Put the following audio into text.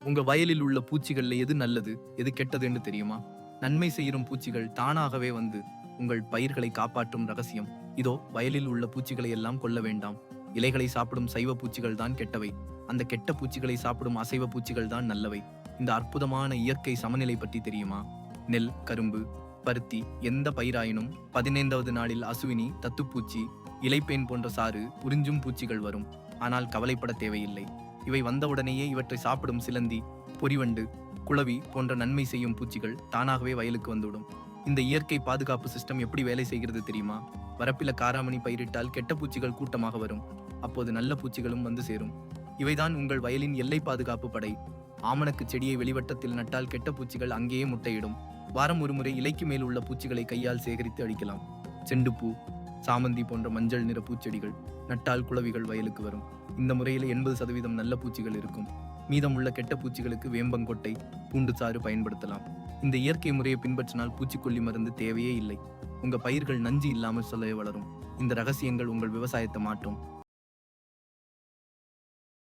உங்க வயலில் உள்ள பூச்சிகள்ல எது நல்லது எது கெட்டதுன்னு தெரியுமா? நன்மை செய்யும் பூச்சிகள் தானாகவே வந்து உங்கள் பயிர்களை காப்பாற்றும் ரகசியம் இதோ. வயலில் உள்ள பூச்சிகளை எல்லாம் கொல்ல வேண்டாம். இலைகளை சாப்பிடும் சைவ பூச்சிகள் தான் கெட்டவை. அந்த கெட்ட பூச்சிகளை சாப்பிடும் அசைவ பூச்சிகள் தான் நல்லவை. இந்த அற்புதமான இயற்கை சமநிலை பற்றி தெரியுமா? நெல், கரும்பு, பருத்தி எந்த பயிராயினும் 15வது நாளில் அசுவினி, தத்துப்பூச்சி, இலைப்பேன் போன்ற சாறு உறிஞ்சும் பூச்சிகள் வரும். ஆனால் கவலைப்பட தேவையில்லை. இவை வந்தவுடனேயே இவற்றை சாப்பிடும் சிலந்தி, பொறிவண்டு, குளவி போன்ற நன்மை செய்யும் பூச்சிகள் தானாகவே வயலுக்கு வந்துவிடும். இந்த இயற்கை பாதுகாப்பு சிஸ்டம் எப்படி வேலை செய்கிறது தெரியுமா? வரப்பில காராமணி பயிரிட்டால் கெட்ட பூச்சிகள் கூட்டமாக வரும். அப்போது நல்ல பூச்சிகளும் வந்து சேரும். இவைதான் உங்கள் வயலின் எல்லை பாதுகாப்பு படை. ஆமணக்கு செடியை வெளிவட்டத்தில் நட்டால் கெட்ட பூச்சிகள் அங்கேயே முட்டையிடும். வாரம் ஒருமுறை இலைக்கு மேல் உள்ள பூச்சிகளை கையால் சேகரித்து அழிக்கலாம். செண்டுப்பூ, சாமந்தி போன்ற மஞ்சள் நிற பூச்செடிகள் நட்டால் குளவிகள் வயலுக்கு வரும். இந்த முறையில் 80% நல்ல பூச்சிகள் இருக்கும். மீதம் உள்ள கெட்ட பூச்சிகளுக்கு வேம்பங்கொட்டை, பூண்டு சாறு பயன்படுத்தலாம். இந்த இயற்கை முறையை பின்பற்றினால் பூச்சிக்கொல்லி மருந்து தேவையே இல்லை. உங்க பயிர்கள் நஞ்சு இல்லாமல் சொல்ல வளரும். இந்த ரகசியங்கள் உங்கள் விவசாயத்தை மாற்றும்.